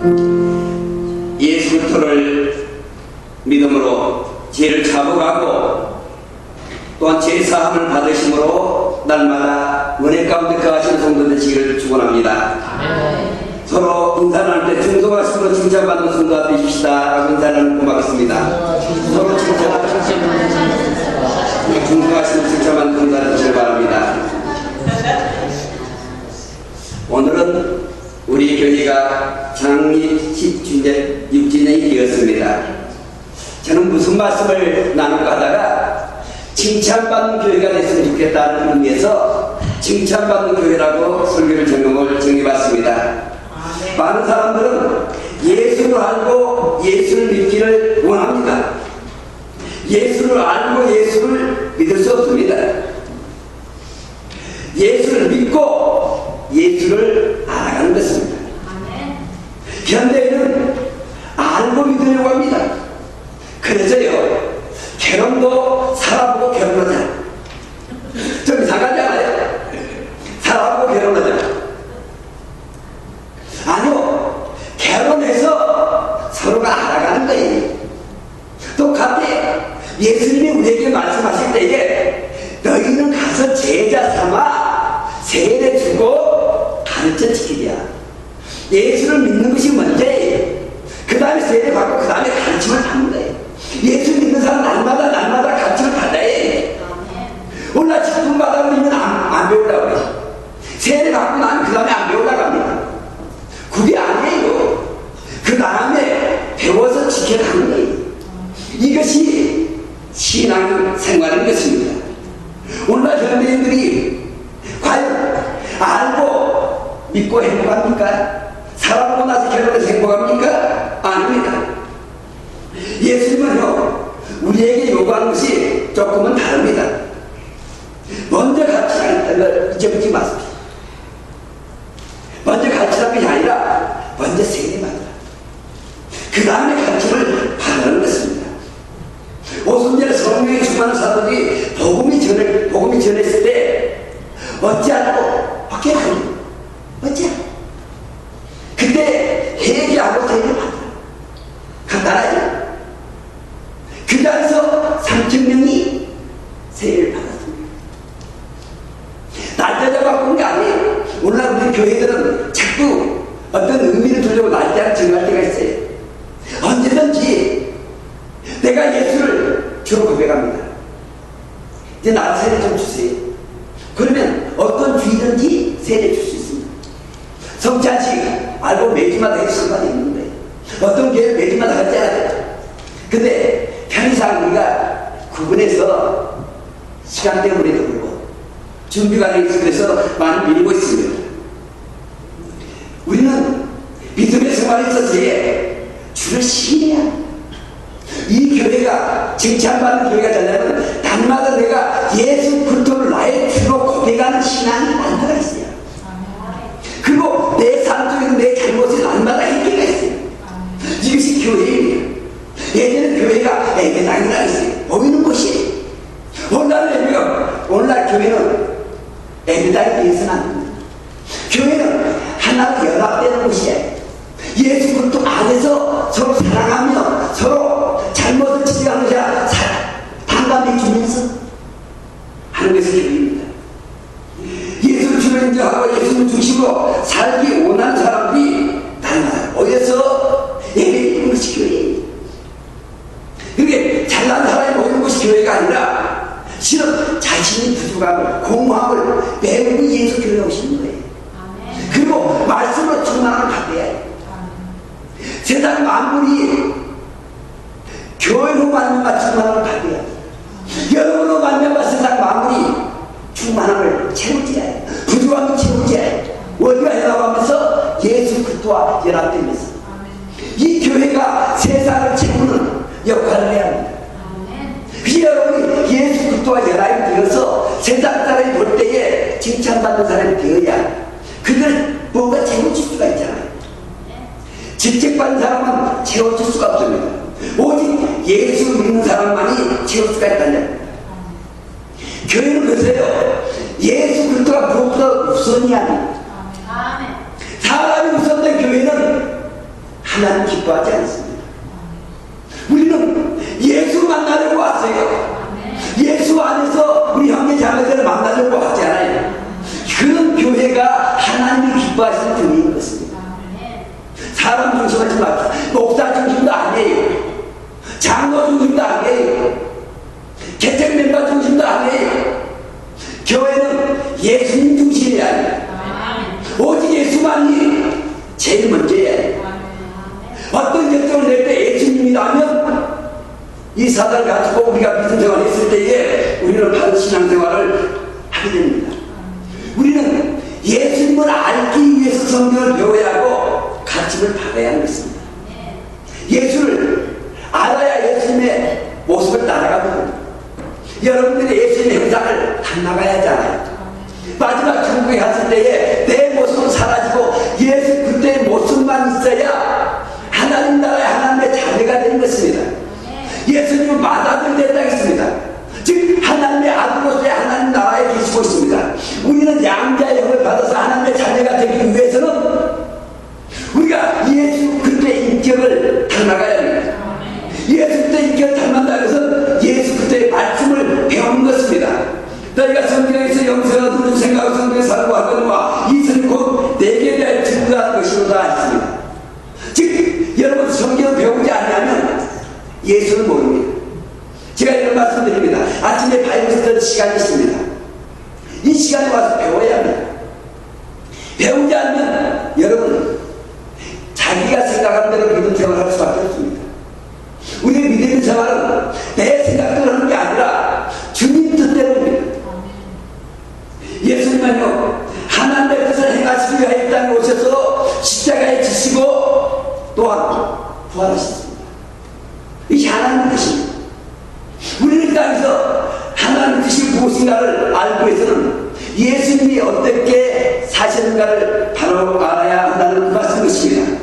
예수 그리스도를 믿음으로 죄를 자복하고 또한 죄사함을 받으심으로 날마다 은혜 가운데 거하시는 성도 되시기를 축원합니다. 서로 인사할 때 중성하심으로 칭찬받는 성도가 되십시다 라고 인사를 고맙습니다. 서로 중성하심으로 칭찬받는 성도가 되시길 바랍니다. 오늘은 우리 교회가 창립 16주년이 되었습니다. 저는 무슨 말씀을 나눌까 하다가 칭찬받는 교회가 됐으면 좋겠다는 의미에서 칭찬받는 교회라고 설교를 정해봤습니다. 많은 사람들은 예수를 알고 예수를 믿기를 원합니다. 예수를 알고 예수를 믿을 수 없습니다. 예수를 믿고 예수를 알아가는 것입니다. 현대인은 알고 믿으려고 합니다. 그래서요, 결혼도 살아보고 결혼하자. 좀 이상하지 않아요? 살아보고 결혼하자. 아니요, 결혼해서 서로가 알아가는 거예요. 똑같아. 예수님이 우리에게 말씀하실 때에 너희는 가서 제자 삼아 세례 주고 가르쳐 지키랴. 예수를 믿는 것이 먼저예요. 그 다음에 세례 받고 그 다음에 가르침을 받는 거예요. 예수 믿는 사람 날마다 가르침을 받아야 해요. 오늘 직분받아 우리는 안 배우려고 해요. 세례 받고 나면 그 다음에 안 배우려고 합니다. 그게 아니에요. 그 다음에 배워서 지켜가는 거예요. 이것이 신앙 생활인 것입니다. 오늘날 현대인들이 과연 알고 믿고 행복합니까? 살아보고 나서 결혼해서 행복합니까? 아닙니다. 예수님은요, 우리에게 요구하는 것이 조금은 다릅니다. 먼저 가르치라는 걸 잊어버리지 마십시오. 먼저 가르치라는 것이 아니라 먼저 세례받으라. 그 다음에 가르침을 받으라는 것입니다. 오순절에 성령의 충만한 사도들이 복음이 전했을 때 어찌하고 박해하니 어찌하고 그때 회개하고 세례를 받으라. 간단하죠? 그 자리에서 3,000명이 세례를 받았습니다. 날짜 바꾼 게 아니에요. 오늘날 우리 교회들은 자꾸 어떤 의미를 두려고 날짜를 정할 때가 있어요. 언제든지 내가 예수를 주로 고백합니다. 이제 나한테 세례 좀 주세요. 그러면 어떤 주의든지 세례 줄 수 있습니다. 성찬식 알고 매주마다 할 수가 있는 거예요. 어떤 교회 매주마다 하지 않아요. 근데 편의상 우리가 구분해서 시간 때문에도 그렇고 준비가 되어 있어서 그래서 많이 미루고 있습니다. 우리는 믿음의 생활에 있어서 주를 신뢰해야 합니다. 이 교회가 칭찬받는 교회가 되려면 날마다 내가 예수 그리스도를 나의 주로 고백하는 신앙이 날마다 있어요. 그리고 내 삶 속에서 내 잘못이 날마다 해결가 있어요. 이것이 교회입니다. 예전에 교회가 예배당이라 했어요. 모이는 곳이. 오늘날 교회는 예배당이 되어서는 안 됩니다. 교회는 하나로 연합되는 곳이에요. 예수 그리스도 안에서 서로 사랑하며 서로 잘못을 지적하면서 반감해 주면서 하는 것이 교회입니다. 예수를 주로 인정하고 예수를 중심으로 살기 원하는 사람들이 날마다 모여서 예배드리는 것이 교회입니다. 그렇게 잘난 사람이 모이는 것이 교회가 아니라 실은 자신의 부족함을 공허함을 배우고 예수 교회에 오시는 거예요. 그리고 말씀으로 충만함을 받아야 해요. 세상 만물이 교회로 만나면 충만함을 받아야 해요. 여러분으로 만나면 세상 만물이 충만함을 채우지 않아요. 부족함을 채우지 않아요. 어디가 해라고 하면서 예수 그리스도와 연합되면서 이 교회가 세상을 채우는 역할을 해야 합니다. 그래서 여러분이 예수 그리스도와 연합이 되어서 세상 사람이 볼 때에 칭찬받는 사람이 되어야 그들 뭐가 채워질 수가 있잖아요. 질책받는 사람은 채워질 수가 없습니다. 오직 예수 믿는 사람만이 채울 수가 있다는 교회는 그래서요, 예수 그리스도가 무엇보다 우선이 아닙니다. 사람이 우선된 교회는 하나님 기뻐하지 않습니다. 우리는 예수 만나려고 왔어요. 예수 안에서 우리 형제 자매들을 만나려고 왔지 않아요. 그런 교회가 하나님이 기뻐하시는 교회인 것입니다. 사람 중심하지 맙시다. 목사 중심도 아니에요. 장로 중심도 아니에요. 개척 멤버 중심도 아니에요. 교회는 예수님 중심이 아니에요. 오직 예수만이 제일 먼저예요. 어떤 결정을 낼 때 예수님이라면 이 사단을 가지고 우리가 믿음 생활을 했을 때에 우리는 바른 신앙생활을 하게 됩니다. 우리는 예수님을 알기 위해서 성경을 배워야 하고 가르침을 받아야 하는 것입니다. 예수를 알아야 예수님의 모습을 따라가거든요. 여러분들이 예수님의 형상을 닮아가야 하잖아요. 마지막 천국에 갔을 때에 내 모습은 사라지고 예수 그때의 모습만 있어야 하나님 나라의 하나님의 자녀가 되는 것입니다. 예수님은 맏아들이 됐다 했습니다. 즉 하나님의 아들로서의 하나님 나라에 계시고 있습니다. 우리는 양자의 형을 받아서 하나님의 자녀가 되기 위해서는 우리가 예수 그리스도의 인격을 닮아가야 합니다. 예수 그리스도의 인격을 닮는다는 것은 예수 그리스도의 말씀을 배우는 것입니다. 너희가 성경에서 영생을 두는 생각을 성경에 살고 하거니와 이것은 곧 내게 대한 증거하는 것이로다 했습니다. 즉 여러분 성경을 배우지 않으면 예수를 모릅니다. 제가 이런 말씀 드립니다. 아침에 바이블 스터디 시간이 있습니다. 이 시간에 와서 배워야 합니다. 배우지 않으면 여러분 자기가 생각하는 대로 믿음 생활을 할 수밖에 없습니다. 우리의 믿음 생활은 내 생각대로 하는 게 아니라 주님 뜻대로입니다. 예수님은요 하나님의 뜻을 행하시기 위하여 이 땅에 오셔서 십자가에 지시고 또한 부활하셨습니다. 이게 하나님의 뜻입니다. 우리는 이 땅에서 하나님의 뜻이 무엇인가를 알고 해서는 예수님이 어떻게 사셨는가를 바로 알아야 한다는 말씀이십니다.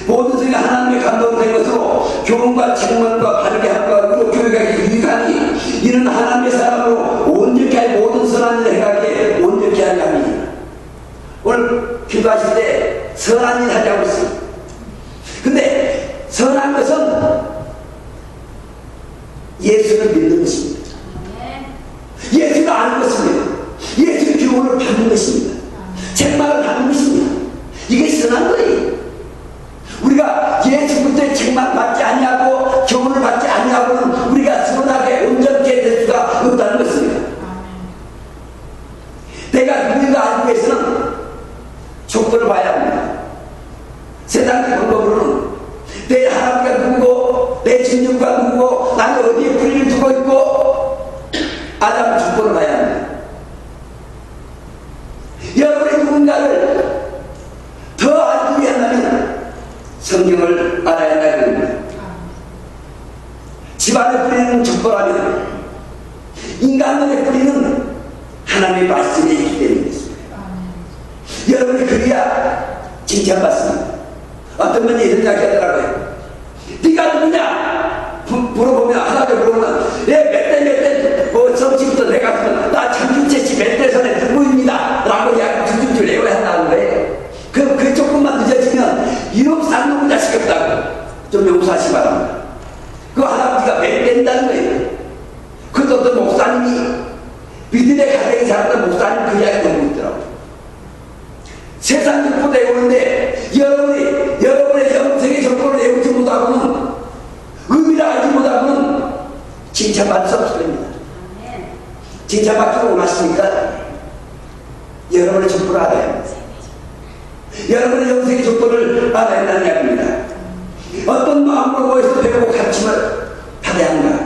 모든 것이 하나님의 감동된 것으로 교훈과 책망과 바르게 함과 의로 교육하기 유익하니 이는 하나님의 사람으로 온전케 할 모든 선한 일을 행하게 온전케 하려 합니다. 오늘 기도하실 때 선한 일 하자고 했습니다. 근데 선한 것은 예수를 믿는 것입니다. 예수를 아는 것입니다. 예수의 교훈을 받는 것입니다. 책망을 받는 것입니다. 이게 선한 거예요. 우리가 예수 그리스도의 책망 받지 아니하고 교훈을 받지 아니하고는 우리가 선하게 온전케 될 수가 없다는 것입니다. 내가 누군가 알기 위해서는 족보를 봐야 합니다. 세상의 방법으로는 내 하나님과 누구고 내 주님과 누구고 나는 어디에 뿌리를 두고 있고 아담의 족보를 봐야 합니다. 여러분의 누군가를 더 알기 위한다면 성경을 알아야 한다는 겁니다. 집안의 뿌리는 족보라면 인간의 뿌리는 하나님의 말씀에 있기 때문이었습니다. 여러분이 그래야 칭찬받습니다. 어떤 분이 이런 이야기 하더라고요. 네가 누구냐? 물어보면 하나님 물어보면 몇 대 성지부터 내가 나 장준채씨 몇 대 선에 누구입니다 라고 이야기 줄줄 외워야 한다는 거예요. 그 조금만 늦어지면 이놈 쌍놈 자식 없다고 좀 용서하시 바랍니다. 그 할아버지가 몇 대인다는 거예요. 그것도 어떤 목사님이 믿음의 가정에 살았던 목사님 그 이야기 너무 있더라고요. 세상 정보 내오는데 여러분의 영생의 정보를 내오지 못하고는 의미를 알지 못하고는 칭찬받을 수 없을 겁니다. 칭찬받기를 원하십니까? 여러분의 정보를 알아야 합니다. 여러분의 영생의 정보를 알아야 한다는 이야기입니다. 어떤 마음으로 모여서 배우고 가르침을 받아야 하는가?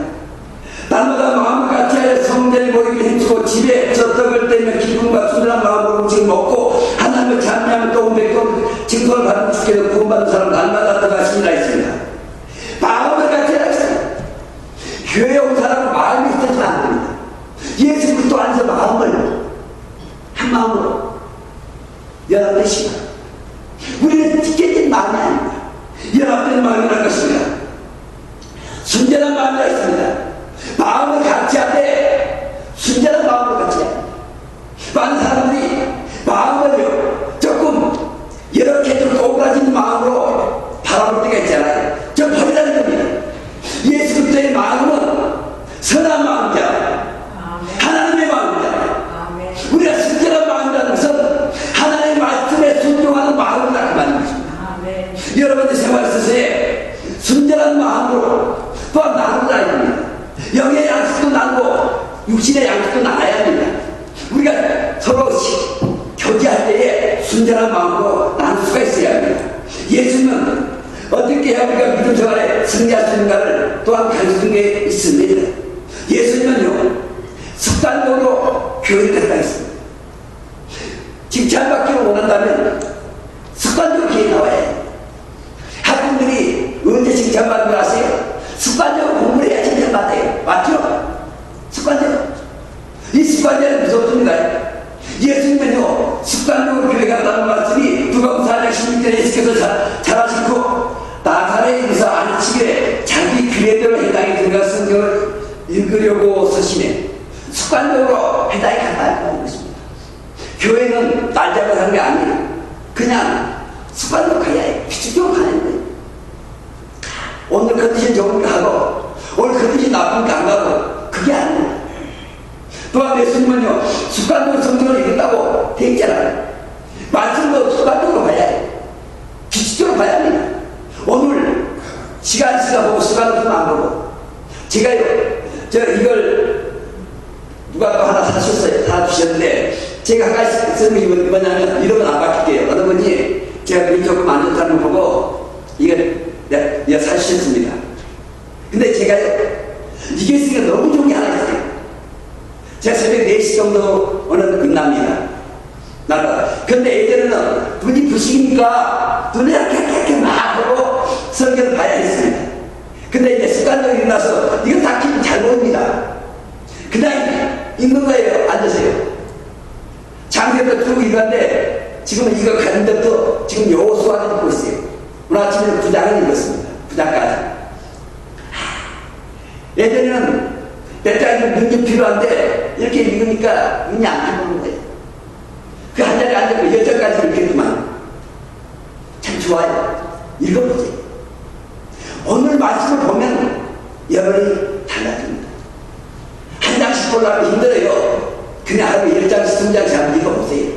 날마다 마음을 같이하여 성전에 모이기 힘쓰고 집에 젖떡을 떼며 기쁨과 순전한 마음으로 음식을 먹고 하나님을 찬미하며 또 백번 징표를 받은 주께서 구원받은 사람 날마다 들어가시니라 했습니다. 마음을 같이하라 했습니다. 교회에 온 사람은 마음이 있어서는 안 됩니다. 예수 그리스도 안에서 마음을 한 마음으로 연합된 시간. 우리는 찢겨진 마음이 아닙니다. 연합된 마음이라는 것입니다. 순전한 마음이라 했습니다. 마음을 같이 하되 순전한 마음을 같이 해야 합니다. 많은 사람들이 마음을 조금 이렇게 좀 오그라진 마음으로 여러분의 생활 속에 순전한 마음으로 또한 나누어야 합니다. 영의 양식도 나누고 육신의 양식도 나눠야 합니다. 우리가 서로 교제할 때에 순전한 마음으로 나눌 수가 있어야 합니다. 예수님은 어떻게 해야 우리가 믿음 생활에 승리할 수 있는가를 또한 가르치는 게 있습니다. 예수님은요, 습관적으로 교회를 했다 했습니다. 칭찬받기를 원한다면 습관적으로 교회에 나와야 해요. 학생들이 언제 칭찬받는 걸 아세요? 습관적으로 공부를 해야 칭찬받아요. 맞죠? 습관적으로. 이 습관적으로 무섭습니다. 예수님은요, 습관적으로 교회 간다는 말씀이 누가복음 4장 16절에 예수께서 잘하시고 나사렛 유사 안식일에 자기 규례대로 해당이 들어가 성경을 읽으려고 서시네. 습관적으로 해당이 간다는 것입니다. 교회는 날짜가 하는 게 아니에요. 그냥 습관적으로 가야 해요. 규칙적으로 가는 거예요. 오늘 컨디션 좋은가 하고 오늘 컨디션 나쁜가 안 가고 그게 아니에요. 또한 예수님은요, 습관적으로 성경을 읽는다고 돼 있잖아요. 말씀도 습관적으로 봐야 해요. 규칙적으로 봐야 합니다. 오늘 시간 보고 습관적으로 안 보고 제가요, 이걸 누가 또 하나 사주셨어요. 사주셨는데 제가 한 가지 쓰는 게 뭐냐면 이런 건 안 바뀔게요. 어느 분이 제가 그림 조금 안 좋다는 거 보고 이걸 내가 사주셨습니다. 근데 제가 이게 있으니까 너무 좋은 게 하나 있어요. 제가 새벽 4시 정도 오는 끝납니다. 근데 예전에는 눈이 부시니까 눈에 이렇게 막 하고 성경을 봐야 했습니다. 근데 이제 습관적으로 일어나서 이거 다 기분 잘 보입니다. 그냥 읽는 거예요. 앉으세요. 장면도 들고 읽었는데 지금은 이거 가는 것도 지금 요 수학을 듣고 있어요. 오늘 아침에 부장을 읽었습니다. 부장까지. 예전에는 배짱이 눈이 필요한데 이렇게 읽으니까 눈이 안 들어오는 거예요. 그 한 자리에 앉아서 열정까지 이렇게 했지만 참 좋아요. 읽어보세요. 오늘 말씀을 보면 여러분이 달라집니다. 한 장씩 보려면 힘들어요. 그냥 하루에 10장씩 20장씩 한번 읽어보세요.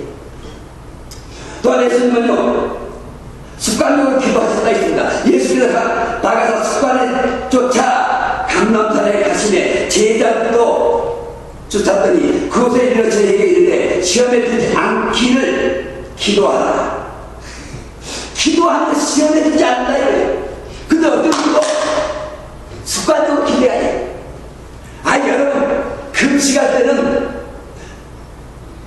또한 예수님은요, 습관적으로 기도하실 수가 있습니다. 예수께서 나가서 습관에 쫓아 강남산에 가시네 제자들도 쫓았더니 그곳에 이르러 저에게 이르되 시험에 들지 않기를 기도하라. 기도하면 시험에 들지 않는다 이거예요. 근데 어떤 분도 습관적으로 기도해야 돼요. 여러분 금식할 때는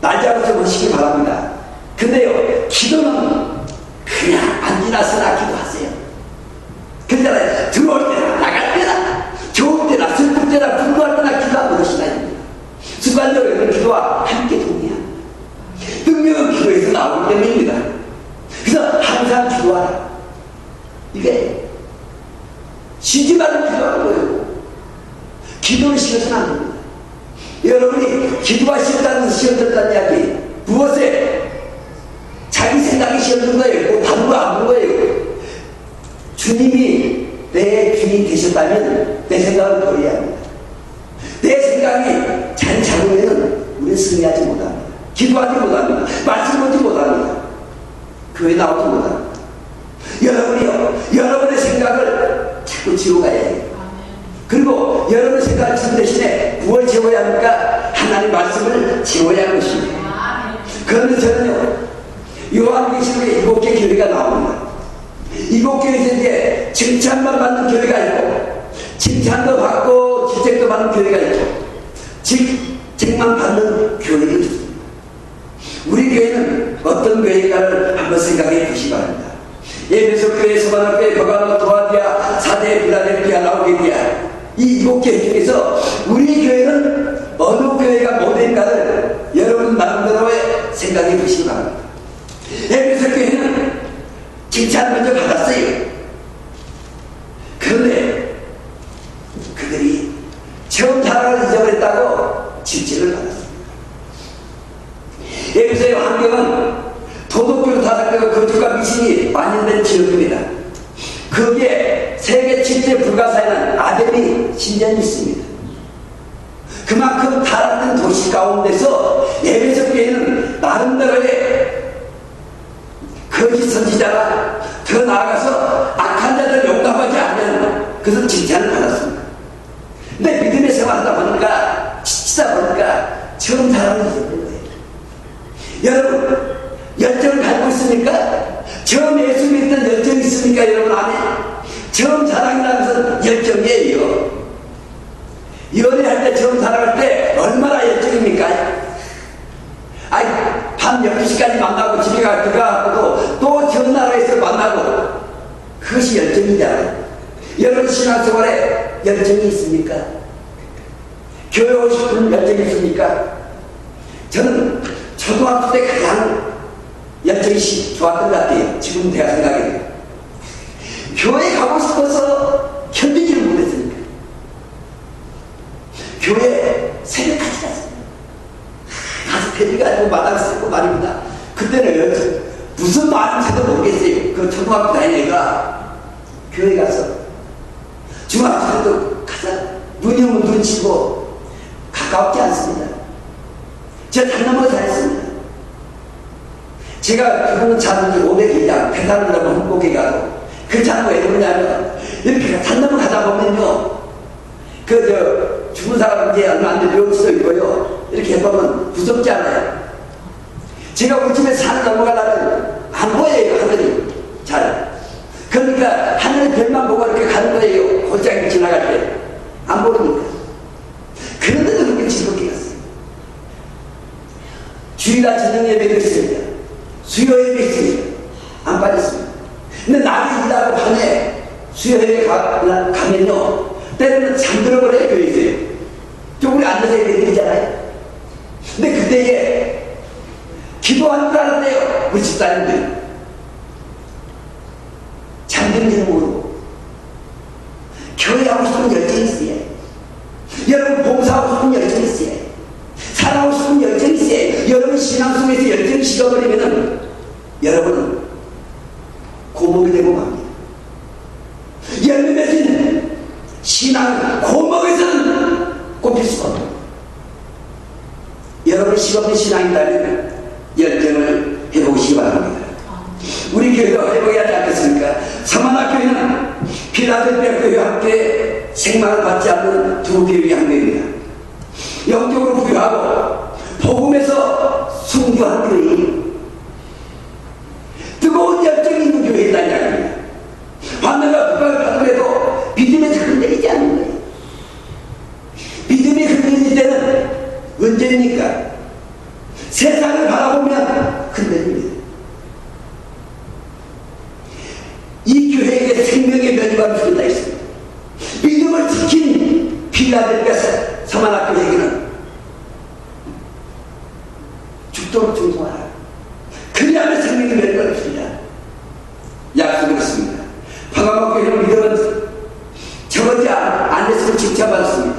날짜로 좀 하시기 바랍니다. 근데요, 기도는 그냥 안 지나서나 기도하세요. 그러잖아요. 들어올 때나 나갈 때나 좋을 때나 슬플 때나 분노할 때나 기도하는 것이 아닙니다. 습관적으로 여러분 기도와 함께 동의합니다. 능력은 기도에서 나오기 때문입니다. 그래서 항상 기도하라. 이게 쉬지 말고 기도하는 거예요. 기도를 쉬어서는 안 됩니다. 여러분이 기도가 쉬었다는 시험 들었다는 이야기 무엇에? 자기 생각이 시험 든 거예요. 뭐 다른 거 안 본 거예요. 주님이 내 주인 되셨다면 내 생각을 버려야 합니다. 내 생각이 잘 잡으면 우리는 승리하지 못합니다. 기도하지 못합니다. 말씀 보지 못합니다. 교회 나오지 못합니다. 여러분이요, 여러분의 생각을 자꾸 지워가야 해요. 그리고 여러분의 생각을 지우 대신에 무엇을 채워야 합니까? 하나님 말씀을 채워야 하는 것입니다. 그런데 저는요, 요한계시록에 7개 교회가 나옵니다. 7교회에서 이제 칭찬만 받는 교회가 있고, 칭찬도 받고 질책도 받는 교회가 있고, 질책만 받는 교회가 있습니다. 우리 교회는 어떤 교회인가를 한번 생각해 보시기 바랍니다. 에베소 교회, 소바나 교회, 버가노, 도아디아, 사대, 빌라델피아, 라오디게아, 이 7개 중에서 우리 교회는 어느 교회가 모델인가를 여러분 나름대로의 생각해 보시기 바랍니다. 에베소 교회는 칭찬 먼저 받았어요. 그런데 그들이 처음 사랑을 잊어버렸다고 질책을 받았습니다. 에베소의 환경은 도덕교로 타락되고 거짓과 미신이 만연된 지역입니다. 거기에 세계 7대 불가사의는 아델이 신전이 있습니다. 그만큼 타락된 도시 가운데서 에베소 교회는 나름대로의 거짓 선지자가 더 나아가서 그것은 칭찬을 받았습니다. 근데 믿음의 생활하다 보니까 지치다 보니까 처음 사랑을 잊어버린 거예요. 여러분 열정을 갖고 있습니까? 처음 예수 믿던 열정이 있습니까? 여러분 안에 처음 사랑이라는 것은 열정이에요. 연애할 때 처음 사랑할 때 얼마나 열정입니까? 아이 밤 12시까지 만나고 집에 들어가고도 또 전나라에서 만나고 그것이 열정이잖아요. 여러분 신앙생활에 열정이 있습니까? 교회 오고 싶은 열정이 있습니까? 저는 초등학교 때 가장 열정이 좋았던 것 같아요. 지금 제가 생각해요. 교회 가고 싶어서 견디지를 못했으니까. 교회 새벽까지 갔어요. 가서 패비 가지고 마당 쓰고 말입니다. 그때는 무슨 말인지도 모르겠어요. 그 초등학교 다니는 애가 교회 가서 중학교 때도 가서 눈이 오면 눈 치고 가깝지 않습니다. 제가 단 넘어 다녔습니다. 제가 그거는 자는지 500이냐 배달을 하고 한국에 가고 그 자는 왜 그러냐면 이렇게 단 넘어 가다 보면요 죽은 사람 이제 얼마 안 돼 묘지도 있고요 이렇게 해보면 무섭지 않아요. 제가 우리 집에 산을 넘어가려면 안 보여요 하늘이 잘. 그러니까 하늘 별만 보고 이렇게 가는 거예요. 골짜기 지나갈 때 안 보이니까. 그런데도 그렇게 즐겁게 갔어요. 주일날 저녁 예배도 있습니다. 수요 예배 있습니다. 안 빠졌습니다. 근데 낮에 일하고 밤에 수요 예배 가면요 때로는 잠들어 버려요. 교회에서요. 좀 우리 앉아서 예배 드리잖아요. 근데 그때에 기도하는 줄 알았대요. 우리 집사님들 잠든지는 모르고 교회하고 싶은 열정이 있어요. 여러분 봉사하고 싶은 열정이 있어요. 사랑하고 싶은 열정이 있어요. 여러분 신앙 속에서 열정이 식어버리면 여러분은 고목이 되고 맙니다. 열매 맺은 신앙 고목에서는 꼽힐 수가 없습니다. 여러분 식어버린 신앙이라면 열정을 해보시기 바랍니다. 우리 교회가 회복해야 하지 않겠습니까? 서만학교회는 필라델피아 교회와 함께 생명을 받지 않는 두 교회의 한 교회입니다. 영적으로 부유하고 복음에서 순교한 교회이 뜨거운 열정이 있는 교회에 있다는 이야기입니다. 환난과 국가를 받더라도 믿음에 흔들리지 않는 거예요. 믿음이 흔들릴 때는 언제입니까? 세상을 바라보면 흔들립니다. 이 교회에게 생명의 면류관이 들어다 있습니다. 믿음을 지킨 필라델피아 서만학교에게는 죽도록 충성하라. 그리하면 생명의 면류관이 있습니다. 약속을 했습니다. 방학교회는 믿음은 저버지 안에서 칭찬받았습니다.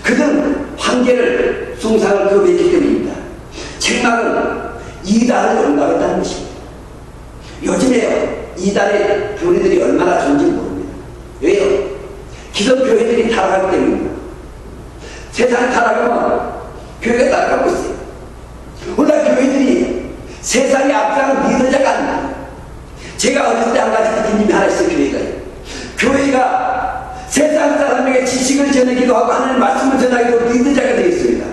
그는 황제를 숭상을 거부했기 때문입니다. 책망은 이단을 용납했다는 것입니다. 요즘에요 이단의 교리들이 얼마나 좋은지 모릅니다. 왜요? 기존 교회들이 타락하기 때문입니다. 세상이 타락하면 교회가 따라가고 있어요. 오늘 교회들이 세상에 앞서가는 리더자가 아닙니다. 제가 어렸을 때 한 가지 느낀 힘이 하나 있어요. 교회가 세상 사람에게 지식을 전하기도 하고 하나님의 말씀을 전하기도 리더자가 되겠습니다.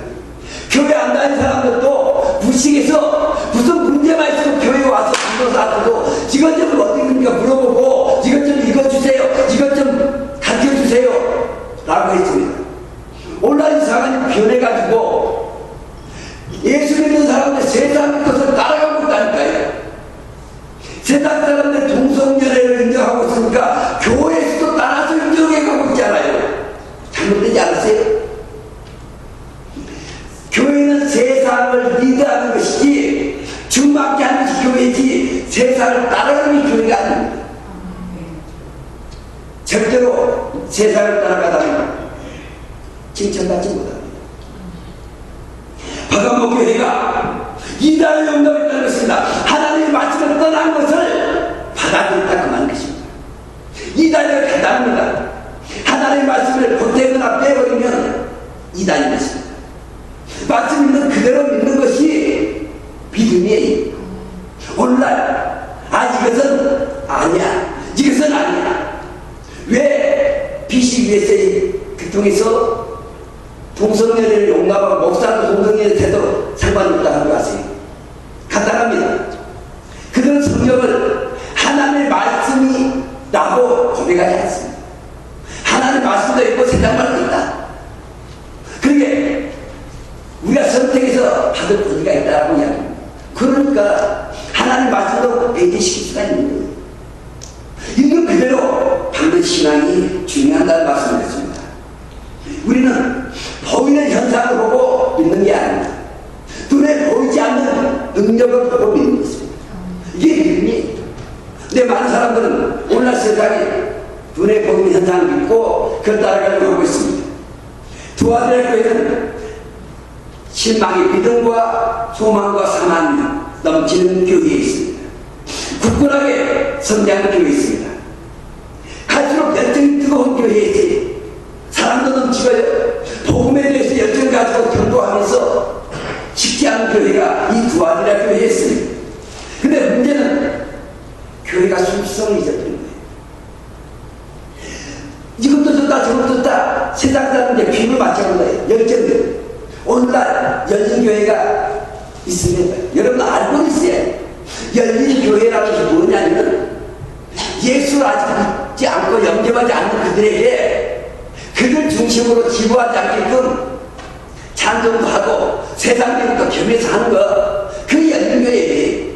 교회 안 다니는 사람들도 무식해서 무슨 문제만 있으면 교회에 와서 불러서 이것 좀 어떻게 됩니까 물어보고 이것 좀 읽어주세요. 이것 좀 가르쳐주세요. 라고 했습니다. 온라인 사관이 변해가지고 예수 믿는 사람들 세상 것을 따라가고 있다니까요. 세상 사람들 동성연애를 인정하고 있으니까 교회에서도 따라서 인정해 가고 있잖아요. 잘못되지 않았어요? 교회는 세상을 리드하는 것이지 주밖에 하는 것이 교회지 세상을 따라가는 게 교회가 아닙니다. 절대로 세상을 따라가다는 칭찬받지 못합니다. 바가모 교회가 이단을 용납했다는 것입니다. 하나님의 말씀을 떠난 것을 받아들였다 그 말인 것입니다. 이단을 간다합니다. 하나님의 말씀을 보태거나 빼버리면 이단이 것입니다. 말씀 있는 그대로 믿는 것이 믿음이에요. 오늘날 이것은 아니야 이것은 아니야. 왜? 통해서 동성애를 용납하고 목사도 동성애에 대해도 상관이 없다고 하는 거 아세요? 간단합니다. 그들은 성경을 하나님의 말씀이라고 고백하지 않습니다. 하나님의 말씀도 있고 세상 말도 있다. 그러게 우리가 선택해서 받을 권리가 있다고 이야기합니다. 그러니까 하나님의 말씀도 배제시킬 수가 있는 거예요. 이건 그대로 받는 신앙이 중요하다는 말씀을 했습니다. 우리는 보이는 현상을 보고 믿는 게 아닙니다. 눈에 보이지 않는 능력을 보고 믿는 것입니다. 이게 믿음이에요. 근데 많은 사람들은 오늘날 세상에 눈에 보이는 현상을 믿고 그걸 따라가려고 하고 있습니다. 두 아들의 교회는 신망의 믿음과 소망과 사랑이 넘치는 교회에 있습니다. 굳건하게 성장하는 교회에 있습니다. 갈수록 열정이 뜨거운 교회에 사랑도 넘치고요. 복음에 대해서 열정을 가지고 경고하면서 쉽지 않은 교회가 이 두 아들의 교회에 있습니다. 근데 문제는 교회가 순수성을 잊어버린 거예요. 이것도 좋다 저것도 좋다 세상 사람들의 비유를 맞춰본 거예요. 열정들. 오늘날 열린 교회가 있습니다. 여러분 알고 있어요. 열린 교회라는 게 뭐냐면 예수를 아직 믿지 않고 영접하지 않는 그들에게 그들 중심으로 지부하지 않게끔 찬송도 하고 세상적으로 겸해서 하는 거, 그 열린 교회예요.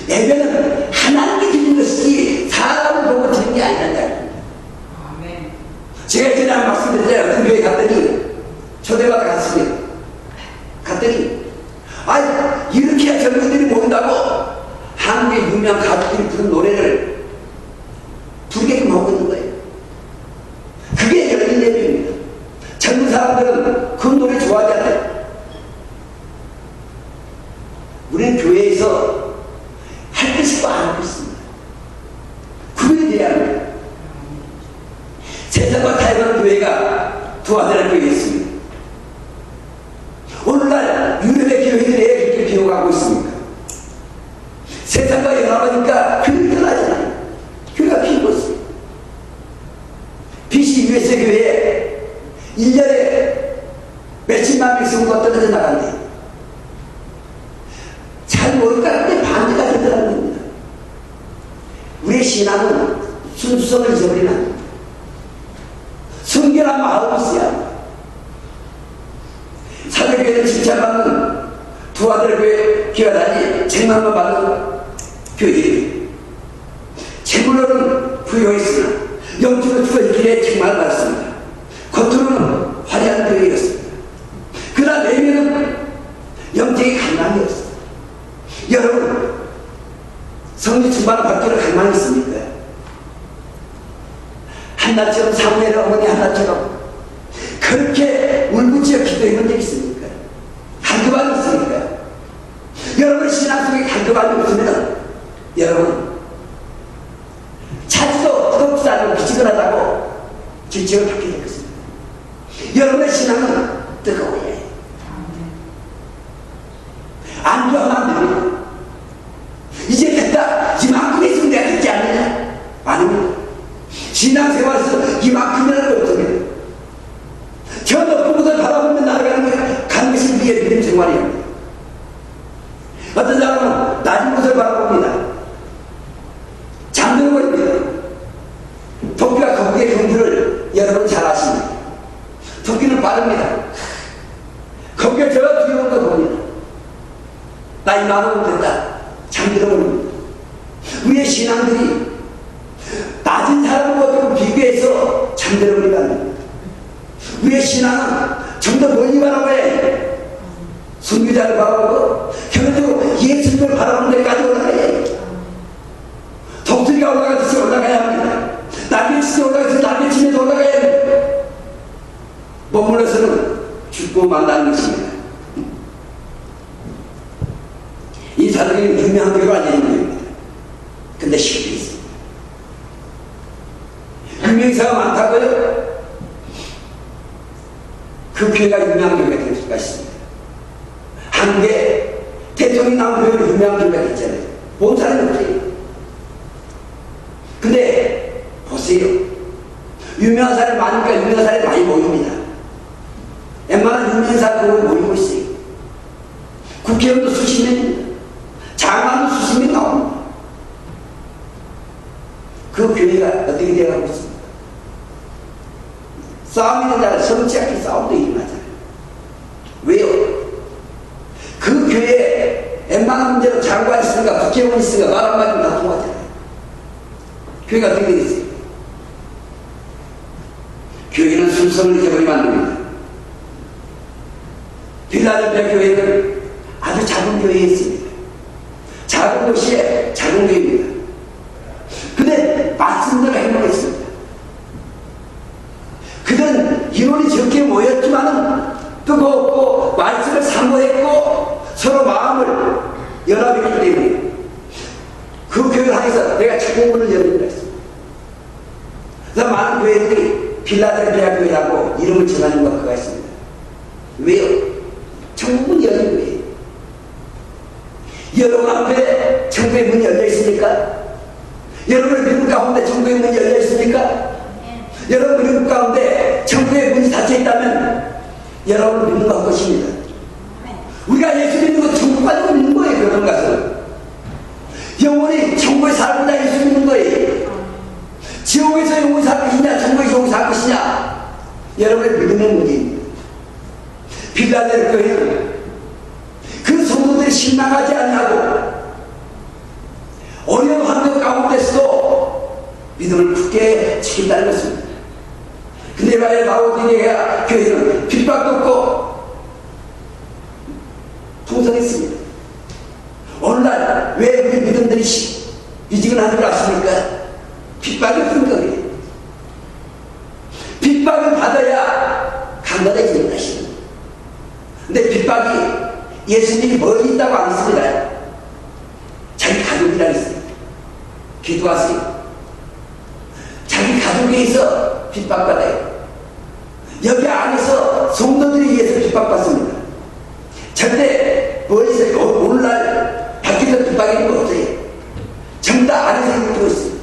예배는 하나님께 드리는 것이지 사람을 보고 드리는 게 아니란다. 제가 예전에 한 말씀드렸잖아요. 어떤 교회 갔더니 초대받아 갔습니다. 갔더니 이렇게 해야 젊은이들이 모인다고 한국의 유명한 가수들이 부른 노래를 부르게끔 하고 있는 거예요. 그게 열린 예배입니다. 젊은 사람들은 그 노래 좋아하지 않아요. 우리는 교회에서 할 것이 안 하고 있습니다. 구분이 돼야 합니다. 세상과 타협하는 교회가 두 아들의 교회에 있습니다. 오늘날 유럽의 교회들에 그렇게 비호가고 있습니다. 세상과 연합하니까 교회를 떠나잖아요. 교회가 비고 있어요. BC USA 교회에 1년에 몇십만 명씩 떨어져 나간대요. 잘 모를까? 근데 반대가 되더라는 겁니다. 우리의 신앙은 순수성을 잊어버리면 안 됩니다. 순결한 마음이 있어야 합니다. 사도교회를 칭찬받는 두 아들의 교회 기와다니 책망만 받는 교회예요. 재물로는 부유했으나 영적으로 죽어있기에 책망을 받았습니다. 겉으로는 화려한 교회였습니다. 그러나 내면은 영적인 갈망이 없습니다. 여러분 성령 충만을 받기를 갈망이 있습니까? 한나처럼, 사무엘의 어머니 한나처럼 그렇게 울부짖어 기도해본 적 있습니까? 간급함이 있습니까? 여러분 신앙 속에 간급함이 없으면 여러분 자주도 뜨겁지 않고 미지근하다고 질책을 받게 될 것입니다. 여러분의 신앙은 뜨거워야 해요. 안주하면 안 됩니다. 이제 됐다, 이만큼 있으면 내가 듣지 않느냐? 아닙니다. 신앙생활에서 이만큼이라도 없습니다. 저 높은 곳을 바라보면 날아가는 것이 우리의 믿음 생활입니다. 어떤 사람은 낮은 곳을 바라봅니다. 잠들고 있습니다. 토끼가 거북이의 경주를 여러분 잘 아십니다. 토끼는 빠릅니다. 거북이가 저 뒤에 온 거 봅니다. 나이 많으면 된다. 잠들어 버립니다. 우리의 신앙들이 낮은 사람과 비교해서 잠들어 버리면 안 됩니다. 우리의 신앙은 좀 더 멀리 바라봐야 해요. 순교자를 바라보고 결국적으로 예수님을 바라보는 데까지 올라가야 해요. 독수리가 올라가듯이 올라가야 합니다. 날개치듯이 올라가듯이 날개치면서 올라가야 합니다. 머물러서는 죽고 만나는 것입니다. 이 사람이 유명한 교회가 아닌 교회입니다. 근데 실패 있습니다. 유명사가 많다고요? 그 교회가 유명한 교회가 될 수가 있습니다. 한국에 대통령이 나온 교회로 유명한 교회가 있잖아요. 본 사람이 없어요. 근데 보세요. 유명한 사람이 많으니까 유명한 사람이 많이 모입니다. 웬만한 유명한 사람이 모이고 있어요. 국회의원도 수십 명입니다. 장관도 수십 명 나옵니다. 그 교회가 어떻게 되어가고 있습니까? 싸움이 된다는 성취하게 싸움도 일어나잖아요. 왜요? 그 교회에 웬만한 문제로 장관 있으니까 국회의원 있으니까 말 한마디면 다 통하잖아요. 교회가 어떻게 되겠어요? 교회는 순서를 잊어버리면 안 됩니다. 필라델피아 교회는 아주 작은 교회였습니다. 작은 도시에 작은 교회입니다. 근데 말씀대로 행동했습니다. 그들은 인원이 적게 모였지만은 뜨겁고 말씀을 사모했고 서로 마음을 연합했기 때문에 그 교회를 향해서 내가 천국문을 열린다 했습니다. 그래서 많은 교회들이 필라델피아 교회라고 이름을 정하는 것가 있습니다. 왜요? 천국문이 열린 거예요. 여러분 앞에 천국의 문이 열려 있습니까? 여러분의 믿음 가운데 천국의 문이 열려 있습니까? 여러분 믿음 가운데 천국의 문이 닫혀 있다면 여러분 믿는 거 할 것입니다. 우리가 예수 믿는 건 천국 가지고 믿는 거예요. 그런 것은 영원히 천국에 살고자 예수 믿는 거예요. 지옥에서 영원히 살 것이냐 천국에서 영원히 살 것이냐 여러분의 믿음의 문제입니다. 필라델피아 교회는 그 성도들이 실망하지 않냐고 어려운 환경 가운데서도 믿음을 굳게 지킨다는 것입니다. 근데 왜 라오디게아 교회는 핍박도 없고 통성했습니다. 오늘날 왜 우리 믿음들이 미지근한 줄 아십니까? 핍박이 없는 거예요. 핍박을 받아야 강건해지는 것입니다. 근데 핍박이 예수님이 멀리 있다고 안 했습니다. 자기 가족이라 했어요. 기도하세요. 자기 가족에서 핍박받아요. 여기 안에서 성도들에 의해서 핍박받습니다. 절대 멀리서 오늘날 밖에서 핍박이 있는 거 없어요. 전부 다 안에서 이루어지고 있어요.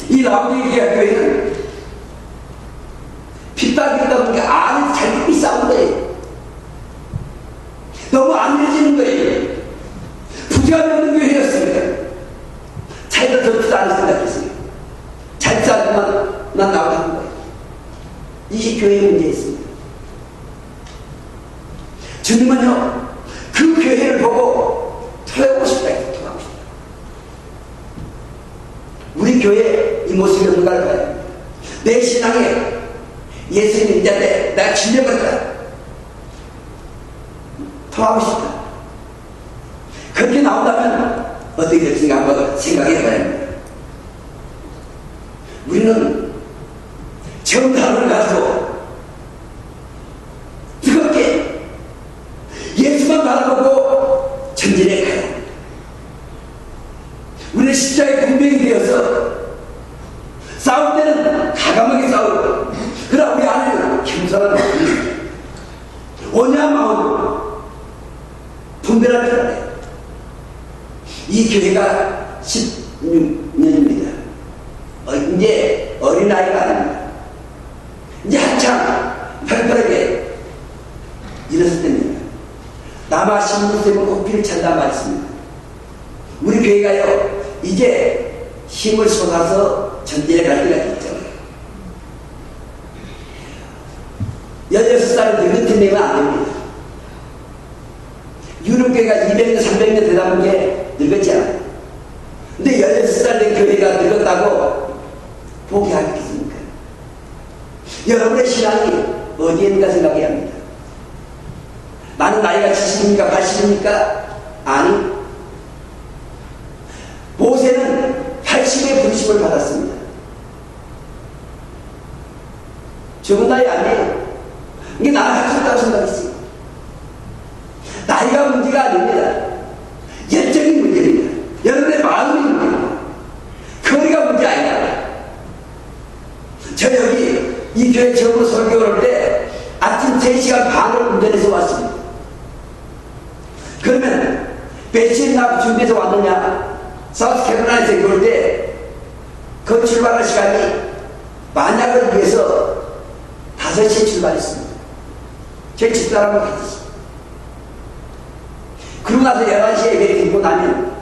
이 라오디게아 교회는 핍박이 있다 보니까 안에서 잘끼리 싸운 거예요. 너무 안 믿어지는 거예요. 부자가 없는 교회였습니다. 자기가 덮지도 않을 생각했어요. 잘 싸우면 난 나오는 거예요. 이게 교회의 문제였습니다. 주님은요, 그 교회를 보고 토하고 싶다 해서 토하고 싶다. 우리 교회 이 모습이 없는가를 봐야 됩니다. 내 신앙에 예수님 인자인데 내가 질려버렸다. 토하고 싶다. 그렇게 나온다면 어떻게 될지가 한번 생각해 봐야 합니다. 우리는 정답을 가지고 뜨겁게 예수만 바라보고 전진해 가야 합니다. 우리는 십자가의 군병이 되어서 싸울 때는 가감하게 싸우고 그러나 우리 안에는 겸손한 마음이 온유한 마음 분별할 줄 알아요. 이 교회가 16년입니다. 이제 어린아이가 아닙니다. 이제 한창 활발하게 일었을 때입니다. 남아 신문세면 호피를 찬다 말씀입니다. 우리 교회가요 이제 힘을 쏟아서 전진해 갈 때가 됐죠. 16살을 늙은 내면 안 됩니다. 유럽교회가 200년, 300년 되다 보니 늙었지 않아요. 근데 16살 된 교회가 늙었다고 포기하겠습니까? 여러분의 신앙이 어디에 있는가 생각해야 합니다. 나는 나이가 70입니까? 80입니까? 아니. 모세는 80의 부르심을 받았습니다. 적은 나이 아니에요. 이게 나는 할 수 있다고 생각했어요. 나이가 문제가 아닙니다. 열정이 문제입니다. 여러분의 마음이 문제입니다. 거리가 문제 아니야. 저 여기 이 교회 처음으로 설교를 할 때 아침 3시간 반을 운전해서 왔습니다. 그러면 몇 시에 나 준비해서 왔느냐? 사우스캐롤라이나에서 그럴 때 그 출발할 시간이 만약을 위해서 5시에 출발했습니다. 제 집사람은 5시. 그러고 나서 11시에 예배 드리고 나면,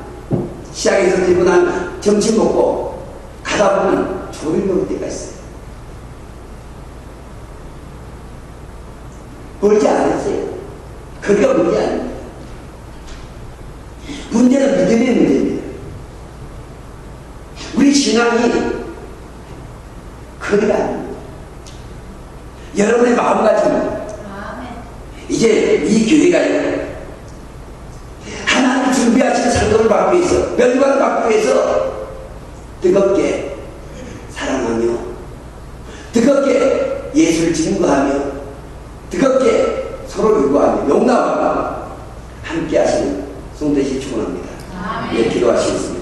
시작해서 드리고 나면 점심 먹고 가다 보면 조를 먹을 때가 있어요. 멀지 않았어요. 거기가 문제 아닙니다. 문제는 믿음의 문제입니다. 우리 신앙이 거리가 아닙니다. 여러분의 마음가짐은 이제 이 교회가 하나님 준비하신 상도를 받기 위해서, 면류관을 받기 위해서 뜨겁게 사랑하며, 뜨겁게 예수를 증거하며, 뜨겁게 서로 위로하며 용납하며 함께 하시는 송대시 축원합니다. 예, 기도하시겠습니다.